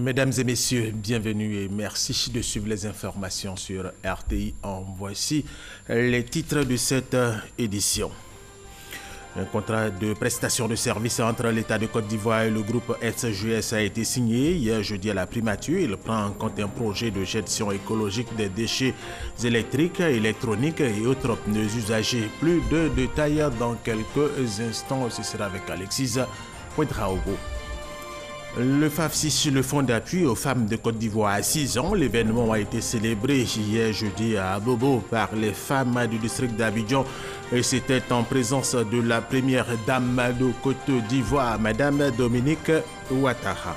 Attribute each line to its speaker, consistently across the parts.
Speaker 1: Mesdames et messieurs, bienvenue et merci de suivre les informations sur RTI. Voici les titres de cette édition. Un contrat de prestation de services entre l'État de Côte d'Ivoire et le groupe SGS a été signé hier jeudi à la primature. Il prend en compte un projet de gestion écologique des déchets électriques, électroniques et autres pneus usagés. Plus de détails dans quelques instants. Ce sera avec Alexis Ouedraogo. Le FAFSI, le fonds d'appui aux femmes de Côte d'Ivoire à 6 ans. L'événement a été célébré hier jeudi à Bobo par les femmes du district d'Abidjan. Et c'était en présence de la première dame de Côte d'Ivoire, Madame Dominique Ouattara.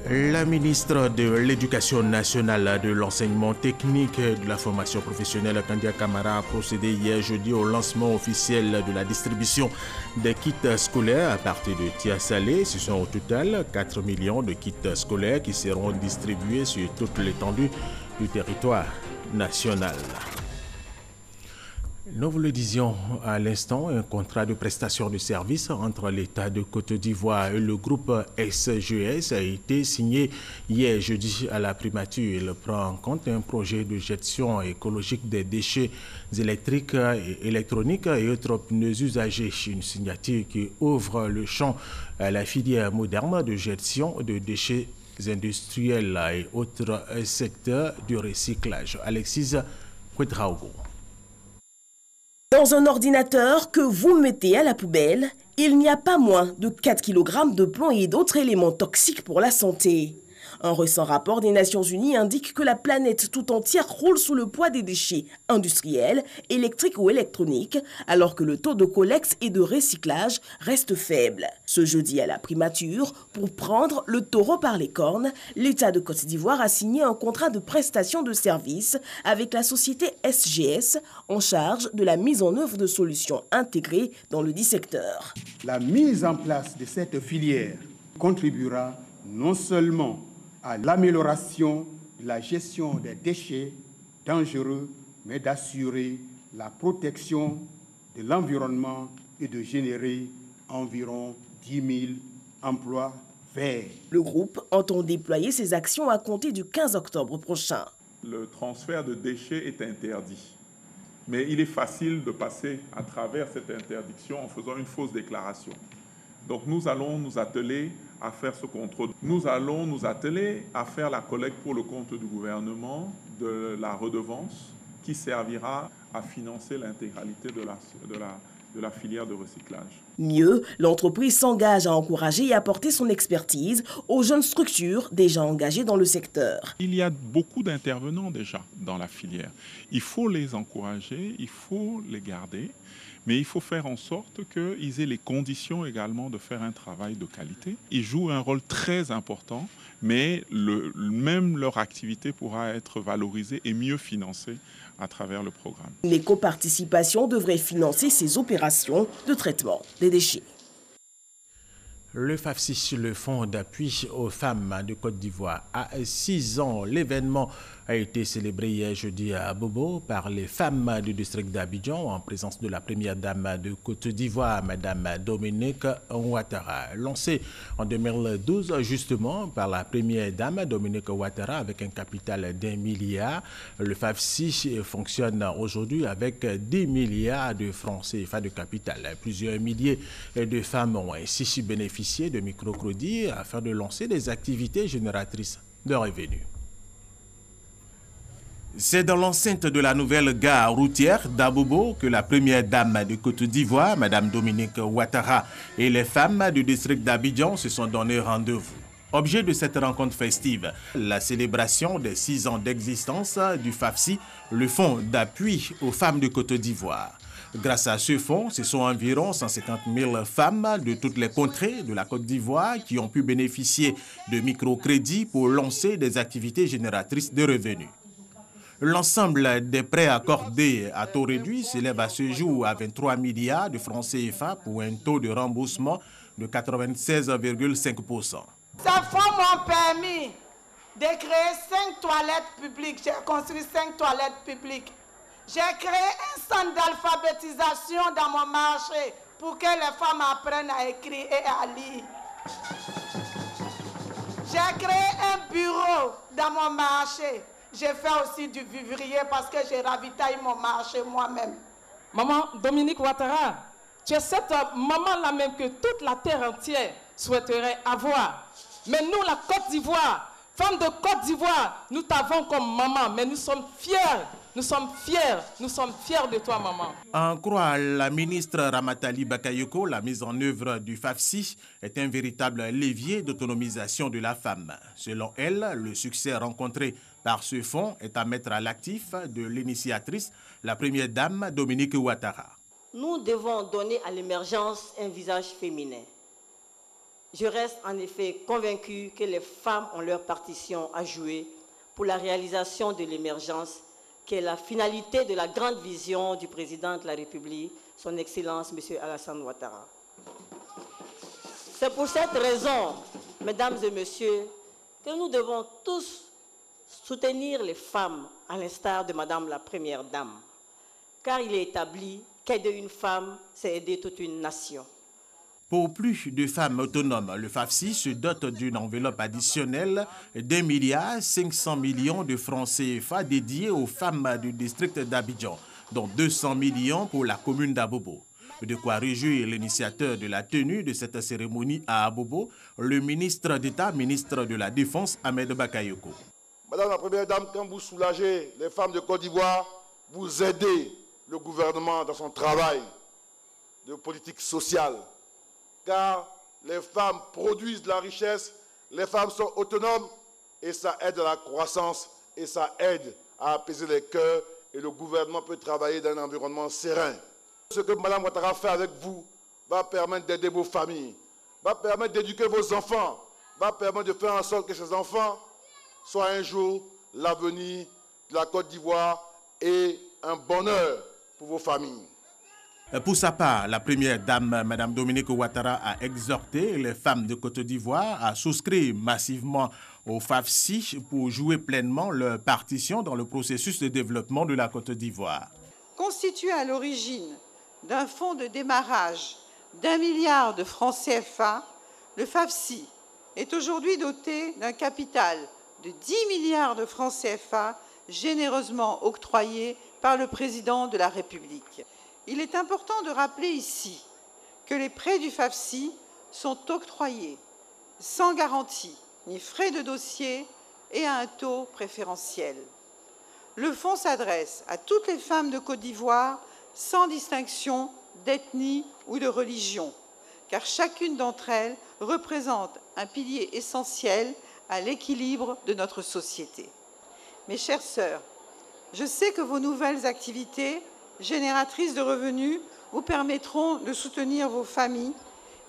Speaker 1: La ministre de l'Éducation nationale, de l'enseignement technique et de la formation professionnelle, Kandia Camara, a procédé hier jeudi au lancement officiel de la distribution des kits scolaires à partir de Tia Salé. Ce sont au total 4 millions de kits scolaires qui seront distribués sur toute l'étendue du territoire national. Nous vous le disions à l'instant, un contrat de prestation de services entre l'État de Côte d'Ivoire et le groupe SGS a été signé hier jeudi à la primature. Il prend en compte un projet de gestion écologique des déchets électriques et électroniques et autres pneus usagés. Une signature qui ouvre le champ à la filière moderne de gestion de déchets industriels et autres secteurs du recyclage. Alexis Ouedraogo.
Speaker 2: Dans un ordinateur que vous mettez à la poubelle, il n'y a pas moins de 4 kg de plomb et d'autres éléments toxiques pour la santé. Un récent rapport des Nations Unies indique que la planète tout entière roule sous le poids des déchets industriels, électriques ou électroniques, alors que le taux de collecte et de recyclage reste faible. Ce jeudi à la primature, pour prendre le taureau par les cornes, l'État de Côte d'Ivoire a signé un contrat de prestation de services avec la société SGS en charge de la mise en œuvre de solutions intégrées dans le dit secteur.
Speaker 3: La mise en place de cette filière contribuera non seulement à l'amélioration de la gestion des déchets dangereux, mais d'assurer la protection de l'environnement et de générer environ 10 000 emplois verts.
Speaker 2: Le groupe entend déployer ses actions à compter du 15 octobre prochain.
Speaker 4: Le transfert de déchets est interdit, mais il est facile de passer à travers cette interdiction en faisant une fausse déclaration. Donc nous allons nous atteler à faire ce contrôle. Nous allons nous atteler à faire la collecte pour le compte du gouvernement de la redevance qui servira à financer l'intégralité de la filière de recyclage.
Speaker 2: Mieux, l'entreprise s'engage à encourager et apporter son expertise aux jeunes structures déjà engagées dans le secteur.
Speaker 4: Il y a beaucoup d'intervenants déjà dans la filière. Il faut les encourager, il faut les garder. Mais il faut faire en sorte qu'ils aient les conditions également de faire un travail de qualité. Ils jouent un rôle très important, mais même leur activité pourra être valorisée et mieux financée à travers le programme.
Speaker 2: L'éco-participation devrait financer ces opérations de traitement des déchets.
Speaker 1: Le FAFSI, le fonds d'appui aux femmes de Côte d'Ivoire, a 6 ans. L'événement a été célébré hier jeudi à Bobo par les femmes du district d'Abidjan en présence de la première dame de Côte d'Ivoire, Madame Dominique Ouattara. Lancé en 2012 justement par la première dame Dominique Ouattara avec un capital d'1 milliard, le FAFSI fonctionne aujourd'hui avec 10 milliards de francs CFA de capital. Plusieurs milliers de femmes ont ainsi bénéficié de microcrédits afin de lancer des activités génératrices de revenus. C'est dans l'enceinte de la nouvelle gare routière d'Abobo que la première dame de Côte d'Ivoire, Mme Dominique Ouattara, et les femmes du district d'Abidjan se sont donné rendez-vous. Objet de cette rencontre festive, la célébration des 6 ans d'existence du FAFSI, le fonds d'appui aux femmes de Côte d'Ivoire. Grâce à ce fonds, ce sont environ 150 000 femmes de toutes les contrées de la Côte d'Ivoire qui ont pu bénéficier de microcrédits pour lancer des activités génératrices de revenus. L'ensemble des prêts accordés à taux réduit s'élève à ce jour à 23 milliards de francs CFA pour un taux de remboursement de 96,5%.
Speaker 5: Ces fonds m'ont permis de créer 5 toilettes publiques. J'ai construit 5 toilettes publiques. J'ai créé un centre d'alphabétisation dans mon marché pour que les femmes apprennent à écrire et à lire. J'ai créé un bureau dans mon marché. J'ai fait aussi du vivrier parce que j'ai ravitaillé mon marché moi-même.
Speaker 6: Maman Dominique Ouattara, tu es cette maman-là même que toute la terre entière souhaiterait avoir. Mais nous, la Côte d'Ivoire, femmes de Côte d'Ivoire, nous t'avons comme maman, mais nous sommes fiers. Nous sommes fiers de toi, maman.
Speaker 1: En croit la ministre Ramatali Bakayoko, la mise en œuvre du FAFSI est un véritable levier d'autonomisation de la femme. Selon elle, le succès rencontré par ce fonds est à mettre à l'actif de l'initiatrice, la première dame Dominique Ouattara.
Speaker 7: Nous devons donner à l'émergence un visage féminin. Je reste en effet convaincue que les femmes ont leur partition à jouer pour la réalisation de l'émergence, qui est la finalité de la grande vision du président de la République, son Excellence M. Alassane Ouattara. C'est pour cette raison, mesdames et messieurs, que nous devons tous soutenir les femmes, à l'instar de Madame la Première Dame, car il est établi qu'aider une femme, c'est aider toute une nation.
Speaker 1: Pour plus de femmes autonomes, le FAFSI se dote d'une enveloppe additionnelle d'1,5 milliard de francs CFA dédiée aux femmes du district d'Abidjan, dont 200 millions pour la commune d'Abobo. De quoi réjouir l'initiateur de la tenue de cette cérémonie à Abobo, le ministre d'État, ministre de la Défense, Ahmed Bakayoko.
Speaker 8: Madame la Première Dame, quand vous soulagez les femmes de Côte d'Ivoire, vous aidez le gouvernement dans son travail de politique sociale. Car les femmes produisent de la richesse, les femmes sont autonomes et ça aide à la croissance et ça aide à apaiser les cœurs et le gouvernement peut travailler dans un environnement serein. Ce que Mme Ouattara fait avec vous va permettre d'aider vos familles, va permettre d'éduquer vos enfants, va permettre de faire en sorte que ces enfants soient un jour l'avenir de la Côte d'Ivoire et un bonheur pour vos familles.
Speaker 1: Pour sa part, la première dame, Mme Dominique Ouattara, a exhorté les femmes de Côte d'Ivoire à souscrire massivement au FAFSI pour jouer pleinement leur partition dans le processus de développement de la Côte d'Ivoire.
Speaker 9: Constitué à l'origine d'un fonds de démarrage d'1 milliard de francs CFA, le FAFSI est aujourd'hui doté d'un capital de 10 milliards de francs CFA généreusement octroyés par le président de la République. Il est important de rappeler ici que les prêts du FAFSI sont octroyés sans garantie ni frais de dossier et à un taux préférentiel. Le fonds s'adresse à toutes les femmes de Côte d'Ivoire sans distinction d'ethnie ou de religion, car chacune d'entre elles représente un pilier essentiel à l'équilibre de notre société. Mes chères sœurs, je sais que vos nouvelles activités génératrices de revenus vous permettront de soutenir vos familles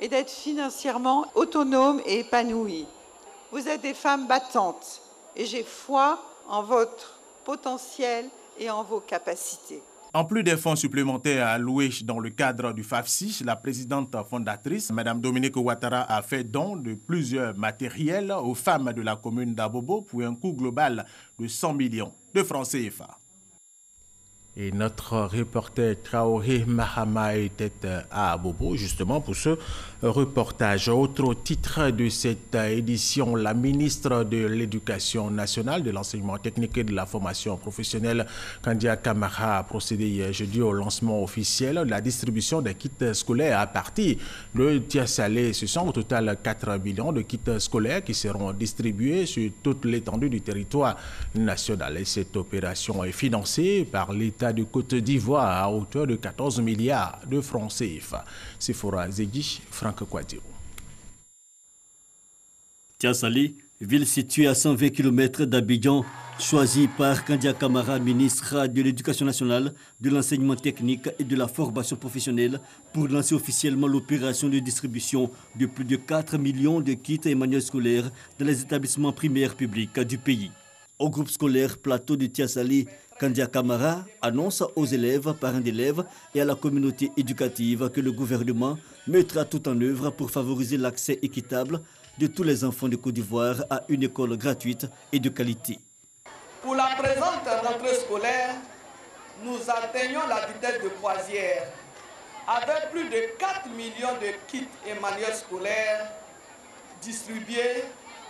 Speaker 9: et d'être financièrement autonomes et épanouies. Vous êtes des femmes battantes et j'ai foi en votre potentiel et en vos capacités.
Speaker 1: En plus des fonds supplémentaires alloués dans le cadre du FAFSI, la présidente fondatrice, Mme Dominique Ouattara, a fait don de plusieurs matériels aux femmes de la commune d'Abobo pour un coût global de 100 millions de francs CFA. Et notre reporter Traoré Mahama était à Abobo justement pour ce reportage. Autre titre de cette édition, la ministre de l'Éducation nationale, de l'enseignement technique et de la formation professionnelle, Kandia Camara, a procédé jeudi au lancement officiel de la distribution des kits scolaires à partir de Tia-Salé. Ce sont au total 4 millions de kits scolaires qui seront distribués sur toute l'étendue du territoire national. Et cette opération est financée par l'État de Côte d'Ivoire à hauteur de 14 milliards de francs CFA. Sephora Zegui, Franck Kouadiro.
Speaker 10: Tia-Salé, ville située à 120 km d'Abidjan, choisie par Kandia Camara, ministre de l'Éducation nationale, de l'enseignement technique et de la formation professionnelle, pour lancer officiellement l'opération de distribution de plus de 4 millions de kits et manuels scolaires dans les établissements primaires publics du pays. Au groupe scolaire Plateau de Tia-Salé, Kandia Camara annonce aux élèves, parents d'élèves et à la communauté éducative que le gouvernement mettra tout en œuvre pour favoriser l'accès équitable de tous les enfants de Côte d'Ivoire à une école gratuite et de qualité.
Speaker 5: Pour la présente rentrée scolaire, nous atteignons la vitesse de croisière
Speaker 11: avec plus de 4 millions de kits et manuels scolaires distribués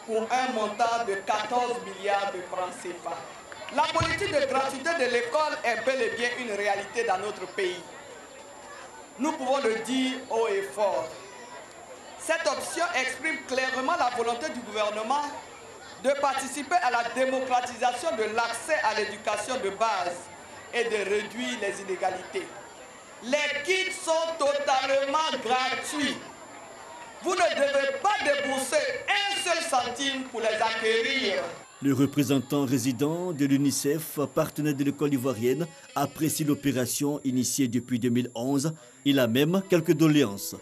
Speaker 11: pour un montant de 14 milliards de francs CFA. La politique de gratuité de l'école est bel et bien une réalité dans notre pays. Nous pouvons le dire haut et fort. Cette option exprime clairement la volonté du gouvernement de participer à la démocratisation de l'accès à l'éducation de base et de réduire les inégalités. Les kits sont totalement gratuits. Vous ne devez pas débourser un seul centime pour les acquérir.
Speaker 10: Le représentant résident de l'UNICEF, partenaire de l'école ivoirienne, apprécie l'opération initiée depuis 2011. Il a même quelques doléances.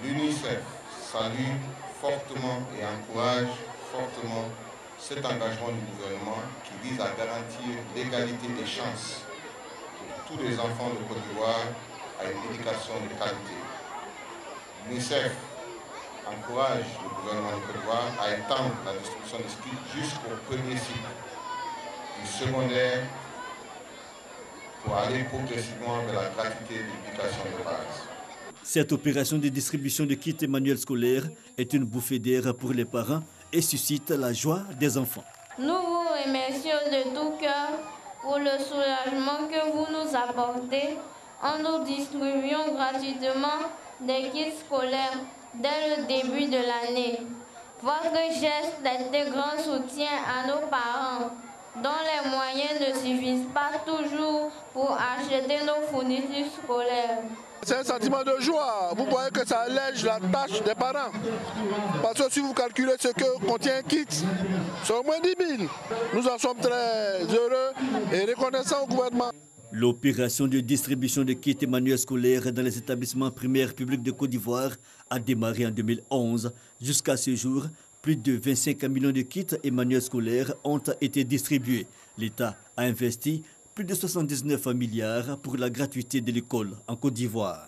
Speaker 12: L'UNICEF salue fortement et encourage fortement cet engagement du gouvernement qui vise à garantir l'égalité des chances pour tous les enfants de Côte d'Ivoire à une éducation de qualité. L'UNICEF encourage le gouvernement de Côte d'Ivoire à étendre la distribution des kits jusqu'au premier cycle du secondaire pour aller progressivement vers la gratuité de l'éducation de base.
Speaker 10: Cette opération de distribution de kits et manuels scolaires est une bouffée d'air pour les parents et suscite la joie des enfants.
Speaker 13: Nous vous remercions de tout cœur pour le soulagement que vous nous apportez en nous distribuant gratuitement des kits scolaires dès le début de l'année. Votre geste est un grand soutien à nos parents, dont les moyens ne suffisent pas toujours pour acheter nos fournitures scolaires.
Speaker 14: C'est un sentiment de joie. Vous voyez que ça allège la tâche des parents. Parce que si vous calculez ce que contient un kit, c'est au moins 10 000. Nous en sommes très heureux et reconnaissants au gouvernement.
Speaker 10: L'opération de distribution de kits et manuels scolaires dans les établissements primaires publics de Côte d'Ivoire a démarré en 2011. Jusqu'à ce jour, plus de 25 millions de kits et manuels scolaires ont été distribués. L'État a investi plus de 79 milliards pour la gratuité de l'école en Côte d'Ivoire.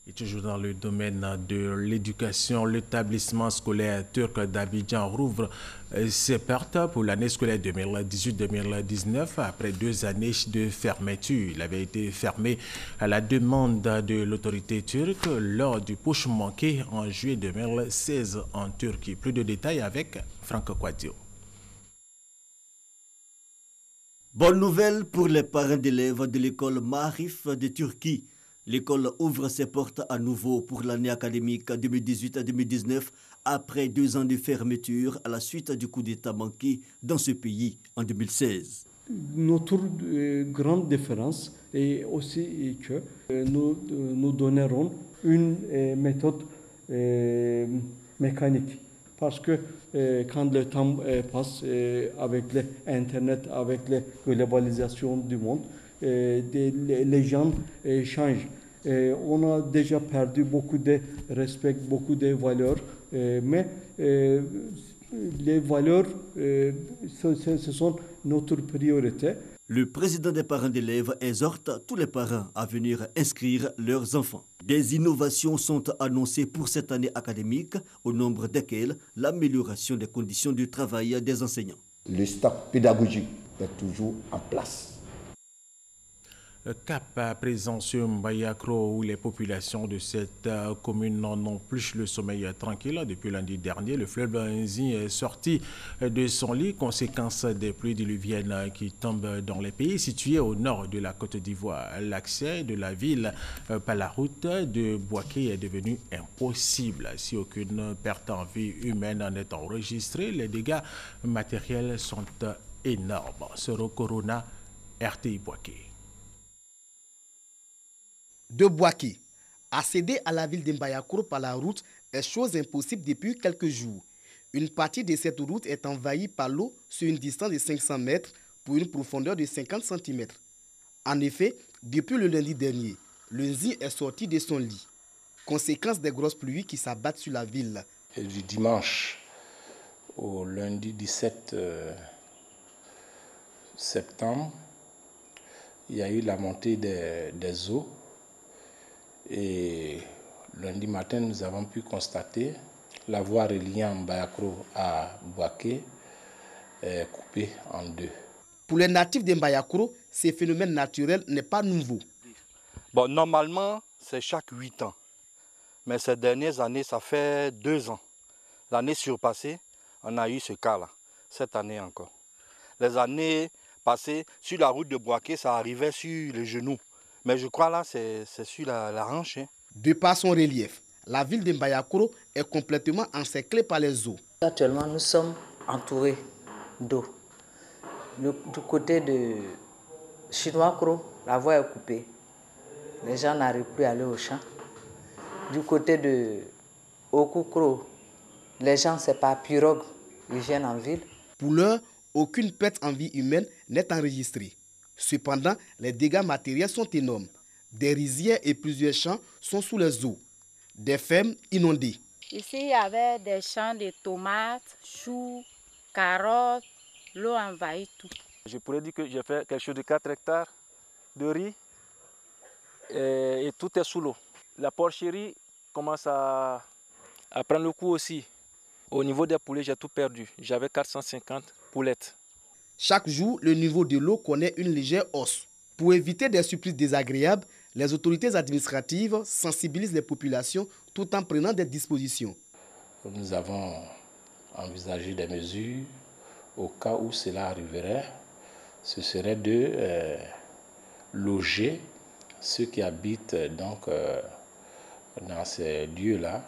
Speaker 1: Et toujours dans le domaine de l'éducation, l'établissement scolaire turc d'Abidjan rouvre ses portes pour l'année scolaire 2018-2019 après 2 années de fermeture. Il avait été fermé à la demande de l'autorité turque lors du push manqué en juillet 2016 en Turquie. Plus de détails avec Franck Kouadio.
Speaker 10: Bonne nouvelle pour les parents d'élèves de l'école Marif de Turquie. L'école ouvre ses portes à nouveau pour l'année académique 2018-2019 après 2 ans de fermeture à la suite du coup d'État manqué dans ce pays en 2016.
Speaker 15: Notre grande différence est aussi que nous donnerons une méthode mécanique. Parce que quand le temps passe avec l'Internet, avec la globalisation du monde, les gens changent. On a déjà perdu beaucoup de respect, beaucoup de valeurs, mais les valeurs, ce sont notre priorité.
Speaker 10: Le président des parents d'élèves exhorte tous les parents à venir inscrire leurs enfants. Des innovations sont annoncées pour cette année académique, au nombre desquelles l'amélioration des conditions de travail des enseignants.
Speaker 16: Le staff pédagogique est toujours en place.
Speaker 1: Cap à présent sur Mbayakro où les populations de cette commune n'ont plus le sommeil tranquille. Depuis lundi dernier, le fleuve Nzi est sorti de son lit, conséquence des pluies diluviennes qui tombent dans les pays situés au nord de la Côte d'Ivoire. L'accès de la ville par la route de Bouaké est devenu impossible. Si aucune perte en vie humaine n'est enregistrée, les dégâts matériels sont énormes. Soro Corona, RTI Bouaké.
Speaker 17: De Bouaké, accéder à la ville d'Mbayakour par la route est chose impossible depuis quelques jours. Une partie de cette route est envahie par l'eau sur une distance de 500 mètres pour une profondeur de 50 cm. En effet, depuis le lundi dernier, le Nzi est sorti de son lit. Conséquence des grosses pluies qui s'abattent sur la ville.
Speaker 18: Et du dimanche au lundi 17 septembre, il y a eu la montée des eaux. Et lundi matin, nous avons pu constater la voie reliant Mbayakro à Bouaké est coupée en 2.
Speaker 17: Pour les natifs de Mbayakro, ce phénomène naturel n'est pas nouveau.
Speaker 19: Bon, normalement, c'est chaque 8 ans. Mais ces dernières années, ça fait 2 ans. L'année surpassée, on a eu ce cas-là. Cette année encore. Les années passées, sur la route de Boaké, ça arrivait sur les genoux. Mais je crois là, c'est sur la hanche. Hein.
Speaker 17: De par son relief, la ville de Mbayakoro est complètement encerclée par les eaux.
Speaker 20: Actuellement, nous sommes entourés d'eau. Du côté de Chinois-Kro, la voie est coupée. Les gens n'arrivent plus à aller au champ. Du côté de Okukro, les gens, c'est par pirogue, ils viennent en ville.
Speaker 17: Pour l'heure, aucune perte en vie humaine n'est enregistrée. Cependant, les dégâts matériels sont énormes. Des rizières et plusieurs champs sont sous les eaux. Des fermes inondées.
Speaker 21: Ici, il y avait des champs de tomates, choux, carottes. L'eau envahit tout.
Speaker 22: Je pourrais dire que j'ai fait quelque chose de 4 hectares de riz et tout est sous l'eau. La porcherie commence à prendre le coup aussi. Au niveau des poulets, j'ai tout perdu. J'avais 450 poulettes.
Speaker 17: Chaque jour, le niveau de l'eau connaît une légère hausse. Pour éviter des surprises désagréables, les autorités administratives sensibilisent les populations tout en prenant des dispositions.
Speaker 18: Nous avons envisagé des mesures au cas où cela arriverait. Ce serait de loger ceux qui habitent donc dans ces lieux-là,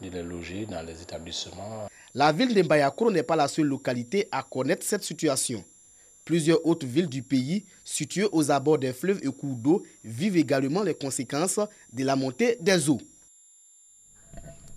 Speaker 18: de les loger dans les établissements.
Speaker 17: La ville de Mbayakoro n'est pas la seule localité à connaître cette situation. Plusieurs autres villes du pays, situées aux abords des fleuves et cours d'eau, vivent également les conséquences de la montée des eaux.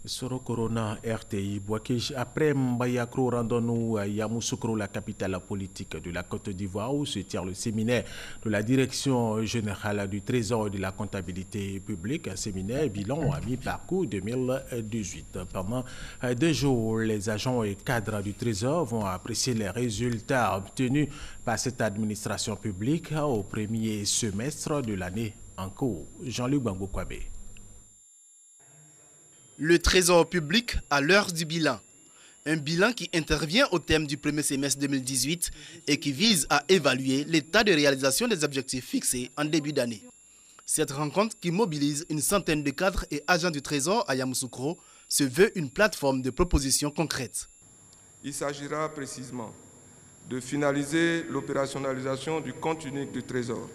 Speaker 1: Soro Corona RTI Boaké. Après Mbayakro, rendons-nous à Yamoussoukro, la capitale politique de la Côte d'Ivoire, où se tient le séminaire de la Direction générale du Trésor et de la comptabilité publique, un séminaire bilan à mi-parcours 2018. Pendant 2 jours, les agents et cadres du Trésor vont apprécier les résultats obtenus par cette administration publique au premier semestre de l'année en cours. Jean-Luc Bangokwabe.
Speaker 17: Le Trésor public à l'heure du bilan. Un bilan qui intervient au terme du premier semestre 2018 et qui vise à évaluer l'état de réalisation des objectifs fixés en début d'année. Cette rencontre qui mobilise une centaine de cadres et agents du Trésor à Yamoussoukro se veut une plateforme de propositions concrètes.
Speaker 23: Il s'agira précisément de finaliser l'opérationnalisation du compte unique du Trésor,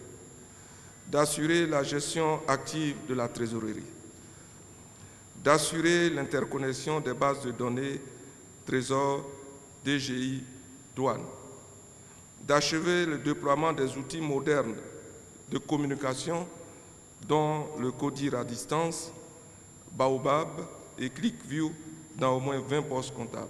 Speaker 23: d'assurer la gestion active de la trésorerie, d'assurer l'interconnexion des bases de données Trésor, DGI, douane, d'achever le déploiement des outils modernes de communication dont le CODIR à distance, Baobab et ClickView dans au moins 20 postes comptables.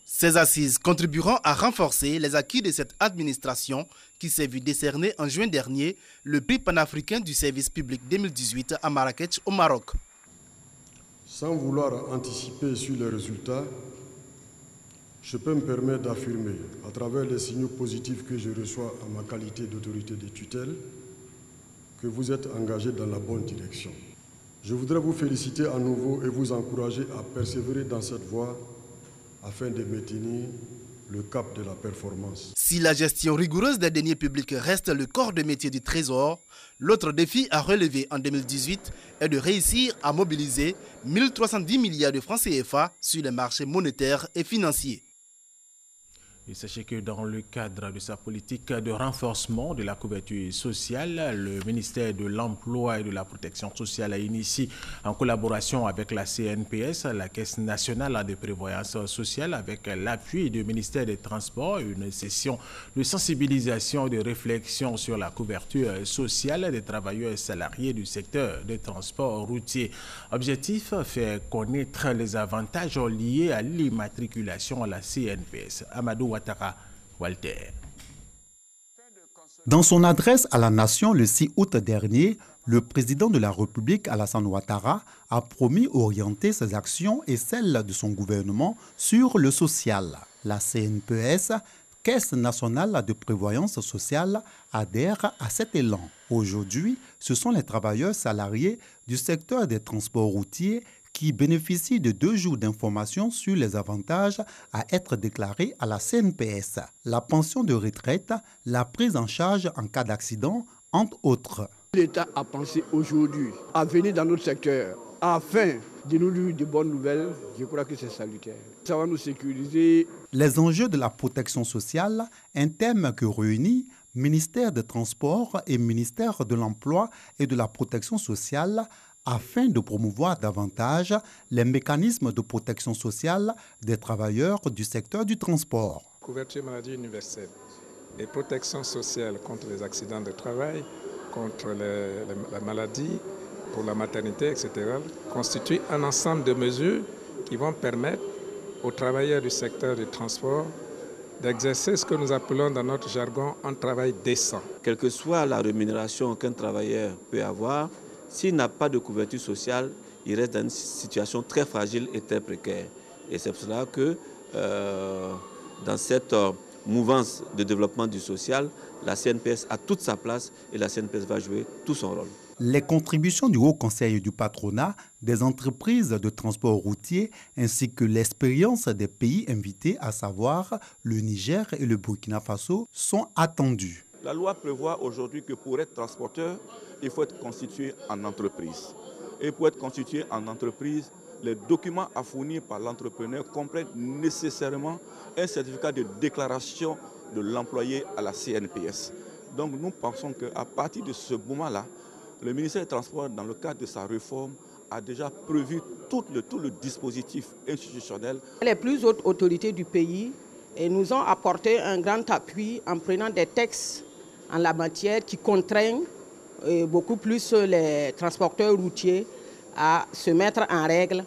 Speaker 17: Ces assises contribueront à renforcer les acquis de cette administration qui s'est vu décerner en juin dernier le prix panafricain du service public 2018 à Marrakech au Maroc.
Speaker 24: Sans vouloir anticiper sur les résultats, je peux me permettre d'affirmer, à travers les signaux positifs que je reçois en ma qualité d'autorité de tutelle, que vous êtes engagés dans la bonne direction. Je voudrais vous féliciter à nouveau et vous encourager à persévérer dans cette voie afin de maintenir le cap de la performance.
Speaker 17: Si la gestion rigoureuse des deniers publics reste le corps de métier du Trésor, l'autre défi à relever en 2018 est de réussir à mobiliser 1310 milliards de francs CFA sur les marchés monétaires et financiers.
Speaker 1: Et sachez que dans le cadre de sa politique de renforcement de la couverture sociale, le ministère de l'Emploi et de la Protection sociale a initié, en collaboration avec la CNPS, la Caisse nationale de prévoyance sociale, avec l'appui du ministère des Transports, une session de sensibilisation et de réflexion sur la couverture sociale des travailleurs salariés du secteur des transports routiers. Objectif, faire connaître les avantages liés à l'immatriculation à la CNPS. Amadou Ouattara, Walter.
Speaker 25: Dans son adresse à la nation le 6 août dernier, le président de la République, Alassane Ouattara, a promis orienter ses actions et celles de son gouvernement sur le social. La CNPS, Caisse nationale de prévoyance sociale, adhère à cet élan. Aujourd'hui, ce sont les travailleurs salariés du secteur des transports routiers qui bénéficient de 2 jours d'information sur les avantages à être déclarés à la CNPS, la pension de retraite, la prise en charge en cas d'accident, entre autres.
Speaker 2: L'État a pensé aujourd'hui à venir dans notre secteur afin de nous dire de bonnes nouvelles. Je crois que c'est salutaire. Ça va nous sécuriser.
Speaker 25: Les enjeux de la protection sociale, un thème que réunit ministère des Transports et ministère de l'Emploi et de la Protection sociale afin de promouvoir davantage les mécanismes de protection sociale des travailleurs du secteur du transport.
Speaker 3: Couverture maladie universelle et protection sociale contre les accidents de travail, contre la maladie, pour la maternité, etc., constituent un ensemble de mesures qui vont permettre aux travailleurs du secteur du transport d'exercer ce que nous appelons dans notre jargon un travail décent.
Speaker 4: Quelle que soit la rémunération qu'un travailleur peut avoir, s'il n'a pas de couverture sociale, il reste dans une situation très fragile et très précaire. Et c'est pour cela que dans cette mouvance de développement du social, la CNPS a toute sa place et la CNPS va jouer tout son rôle.
Speaker 25: Les contributions du Haut Conseil et du patronat, des entreprises de transport routier ainsi que l'expérience des pays invités, à savoir le Niger et le Burkina Faso, sont attendues.
Speaker 6: La loi prévoit aujourd'hui que pour être transporteur, il faut être constitué en entreprise. Et pour être constitué en entreprise, les documents à fournir par l'entrepreneur comprennent nécessairement un certificat de déclaration de l'employé à la CNPS. Donc nous pensons qu'à partir de ce moment-là, le ministère des Transports, dans le cadre de sa réforme, a déjà prévu tout le dispositif institutionnel.
Speaker 5: Les plus hautes autorités du pays nous ont apporté un grand appui en prenant des textes en la matière qui contraignent beaucoup plus les transporteurs routiers à se mettre en règle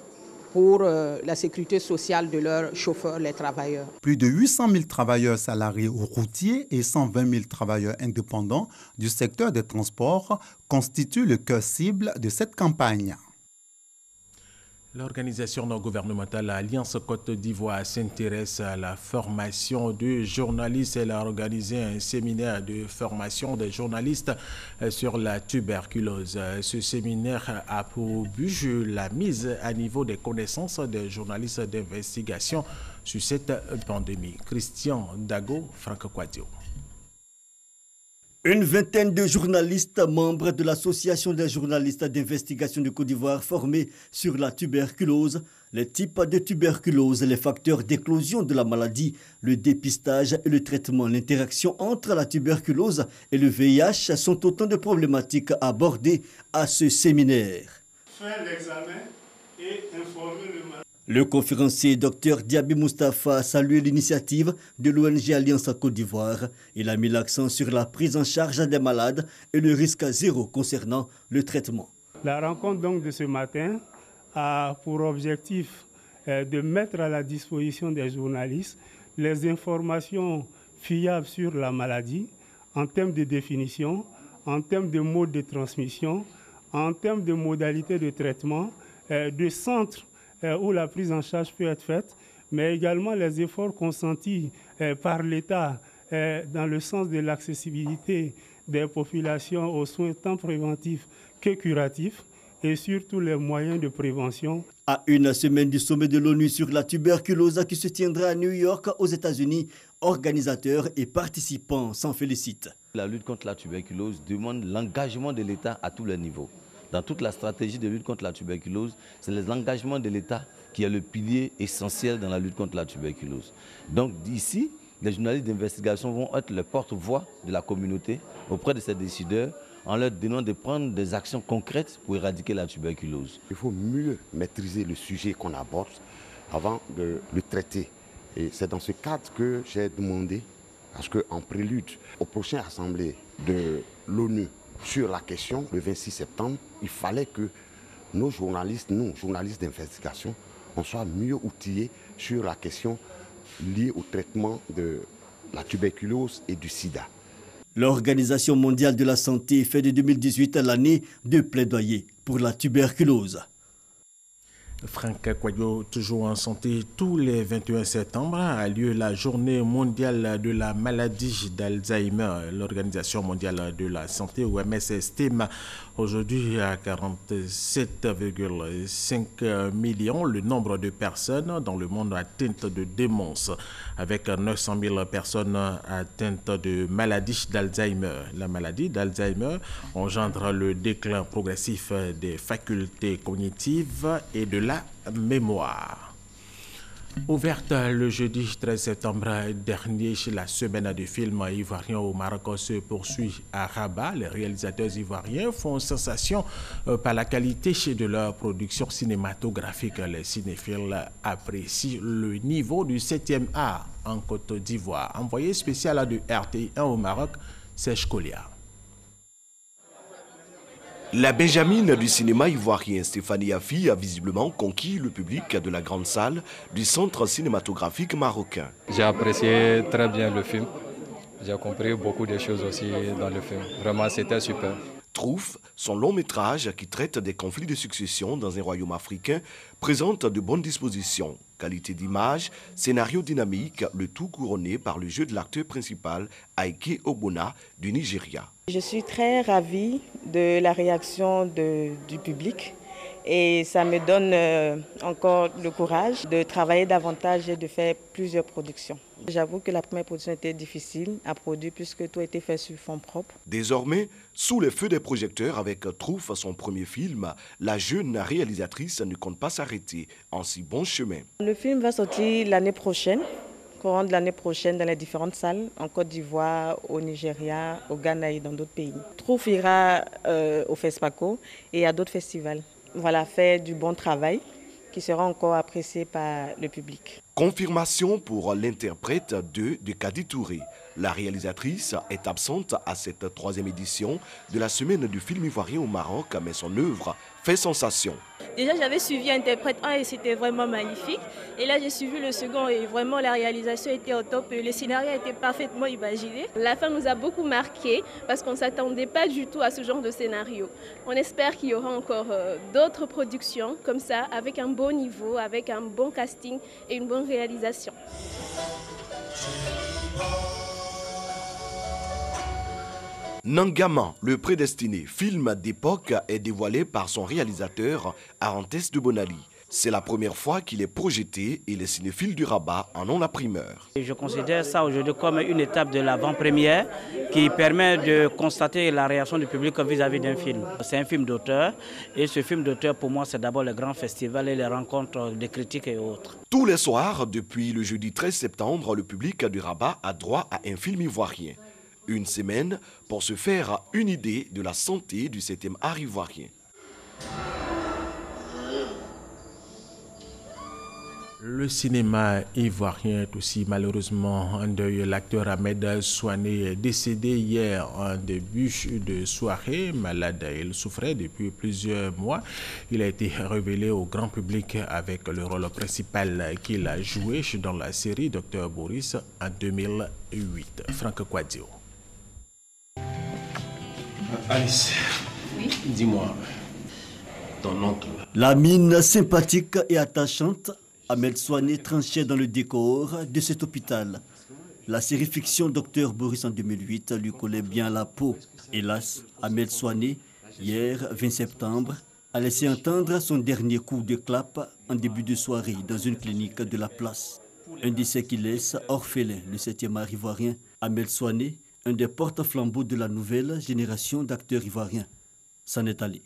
Speaker 5: pour la sécurité sociale de leurs chauffeurs, les travailleurs.
Speaker 25: Plus de 800 000 travailleurs salariés routiers et 120 000 travailleurs indépendants du secteur des transports constituent le cœur cible de cette campagne.
Speaker 1: L'organisation non gouvernementale Alliance Côte d'Ivoire s'intéresse à la formation de journalistes. Elle a organisé un séminaire de formation des journalistes sur la tuberculose. Ce séminaire a pour but la mise à niveau des connaissances des journalistes d'investigation sur cette pandémie. Christian Dago, Franck Kouadio.
Speaker 10: Une vingtaine de journalistes membres de l'Association des journalistes d'investigation de Côte d'Ivoire formés sur la tuberculose, les types de tuberculose, les facteurs d'éclosion de la maladie, le dépistage et le traitement, l'interaction entre la tuberculose et le VIH sont autant de problématiques abordées à ce séminaire.
Speaker 7: Faire l'examen et informer le malade.
Speaker 10: Le conférencier Dr Diaby Moustapha a salué l'initiative de l'ONG Alliance Côte d'Ivoire. Il a mis l'accent sur la prise en charge des malades et le risque zéro concernant le traitement.
Speaker 7: La rencontre donc de ce matin a pour objectif de mettre à la disposition des journalistes les informations fiables sur la maladie en termes de définition, en termes de mode de transmission, en termes de modalités de traitement, de centres où la prise en charge peut être faite, mais également les efforts consentis par l'État dans le sens de l'accessibilité des populations aux soins tant préventifs que curatifs et surtout les moyens de prévention.
Speaker 10: À une semaine du sommet de l'ONU sur la tuberculose qui se tiendra à New York aux États-Unis, organisateurs et participants s'en félicitent.
Speaker 26: La lutte contre la tuberculose demande l'engagement de l'État à tous les niveaux. Dans toute la stratégie de lutte contre la tuberculose, c'est l'engagement de l'État qui est le pilier essentiel dans la lutte contre la tuberculose. Donc d'ici, les journalistes d'investigation vont être les porte-voix de la communauté auprès de ces décideurs en leur demandant de prendre des actions concrètes pour éradiquer la tuberculose.
Speaker 27: Il faut mieux maîtriser le sujet qu'on aborde avant de le traiter. Et c'est dans ce cadre que j'ai demandé à ce qu'en prélude aux prochaines assemblées de l'ONU, sur la question, le 26 septembre, il fallait que nos journalistes, nous, journalistes d'investigation, on soit mieux outillés sur la question liée au traitement de la tuberculose et du sida.
Speaker 10: L'Organisation mondiale de la santé fait de 2018 l'année de plaidoyer pour la tuberculose.
Speaker 1: Franck Kouadio, toujours en santé, tous les 21 septembre a lieu la journée mondiale de la maladie d'Alzheimer. L'Organisation mondiale de la santé, OMS, estime Aujourd'hui, à 47,5 millions, le nombre de personnes dans le monde atteintes de démence, avec 900 000 personnes atteintes de maladie d'Alzheimer. La maladie d'Alzheimer engendre le déclin progressif des facultés cognitives et de la mémoire. Ouverte le jeudi 13 septembre dernier, la semaine du film ivoirien au Maroc se poursuit à Rabat. Les réalisateurs ivoiriens font sensation par la qualité de leur production cinématographique. Les cinéphiles apprécient le niveau du 7e art en Côte d'Ivoire. Envoyé spécial de RTI 1 au Maroc, Serge Kolia.
Speaker 8: La Benjamine du cinéma ivoirien Stéphanie Affi a visiblement conquis le public de la grande salle du centre cinématographique marocain.
Speaker 9: J'ai apprécié très bien le film. J'ai compris beaucoup de choses aussi dans le film. Vraiment, c'était super.
Speaker 8: Trouf, son long métrage qui traite des conflits de succession dans un royaume africain, présente de bonnes dispositions. Qualité d'image, scénario dynamique, le tout couronné par le jeu de l'acteur principal, Aike Ogbonna, du Nigeria.
Speaker 11: Je suis très ravie de la réaction du public et ça me donne encore le courage de travailler davantage et de faire plusieurs productions. J'avoue que la première production était difficile à produire puisque tout a été fait sur fond propre.
Speaker 8: Désormais, sous les feux des projecteurs avec Trouf, son premier film, la jeune réalisatrice ne compte pas s'arrêter en si bon chemin.
Speaker 11: Le film va sortir l'année prochaine, courant de l'année prochaine dans les différentes salles, en Côte d'Ivoire, au Nigeria, au Ghana et dans d'autres pays. Trouf ira au FESPACO et à d'autres festivals. Voilà, faire du bon travail qui sera encore apprécié par le public.
Speaker 8: Confirmation pour l'interprète de Kadi Touré. La réalisatrice est absente à cette 3e édition de la semaine du film ivoirien au Maroc, mais son œuvre fait sensation.
Speaker 12: Déjà, j'avais suivi Interprète 1 et c'était vraiment magnifique. Et là, j'ai suivi le second et vraiment la réalisation était au top. Le scénario a été parfaitement imaginé. La fin nous a beaucoup marqué parce qu'on ne s'attendait pas du tout à ce genre de scénario. On espère qu'il y aura encore d'autres productions comme ça, avec un bon niveau, avec un bon casting et une bonne réalisation.
Speaker 8: Nangama, le prédestiné, film d'époque, est dévoilé par son réalisateur Arantès de Bonali. C'est la première fois qu'il est projeté et les cinéphiles du Rabat en ont la primeur.
Speaker 13: Je considère ça aujourd'hui comme une étape de l'avant-première qui permet de constater la réaction du public vis-à-vis d'un film. C'est un film d'auteur et ce film d'auteur pour moi c'est d'abord le grand festival et les rencontres des critiques et autres.
Speaker 8: Tous les soirs, depuis le jeudi 13 septembre, le public du Rabat a droit à un film ivoirien. Une semaine pour se faire une idée de la santé du 7e art ivoirien.
Speaker 1: Le cinéma ivoirien est aussi malheureusement en deuil. L'acteur Ahmed Souané est décédé hier en début de soirée. Malade, il souffrait depuis plusieurs mois. Il a été révélé au grand public avec le rôle principal qu'il a joué dans la série Dr Boris en 2008. Franck Kouadio.
Speaker 14: Alice, oui? Dis-moi, ton oncle.
Speaker 10: La mine sympathique et attachante, Ahmed Souané tranchait dans le décor de cet hôpital. La série fiction Dr Boris en 2008 lui collait bien la peau. Hélas, Ahmed Souané, hier 20 septembre, a laissé entendre son dernier coup de clap en début de soirée dans une clinique de la place. Un décès qui laisse orphelin le 7e art ivoirien. Ahmed Souané, un des porte-flambeaux de la nouvelle génération d'acteurs ivoiriens, s'en est allé.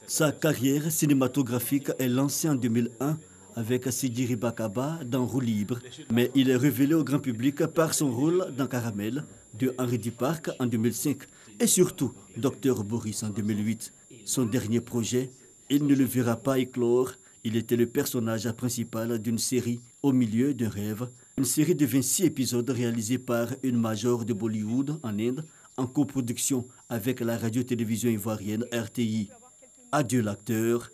Speaker 10: Sa carrière cinématographique est lancée en 2001 avec Sidiri Bakaba dans Roue libre, mais il est révélé au grand public par son rôle dans Caramel de Henri Duparc en 2005 et surtout Dr Boris en 2008. Son dernier projet, il ne le verra pas éclore. Il était le personnage principal d'une série Au milieu d'un rêve, une série de 26 épisodes réalisée par une major de Bollywood en Inde, en coproduction avec la radio-télévision ivoirienne RTI. Adieu l'acteur,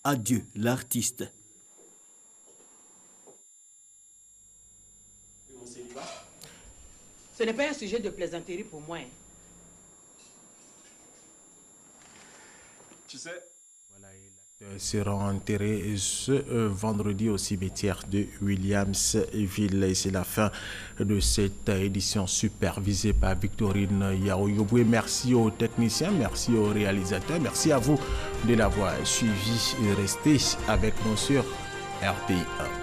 Speaker 10: adieu l'artiste.
Speaker 5: Ce n'est pas un sujet de plaisanterie pour moi.
Speaker 14: Tu sais,
Speaker 1: Seront enterrés ce vendredi au cimetière de Williamsville. Et c'est la fin de cette édition supervisée par Victorine Yaoyoboué. Merci aux techniciens, merci aux réalisateurs, merci à vous de l'avoir suivi et restez avec nous sur RTI 1.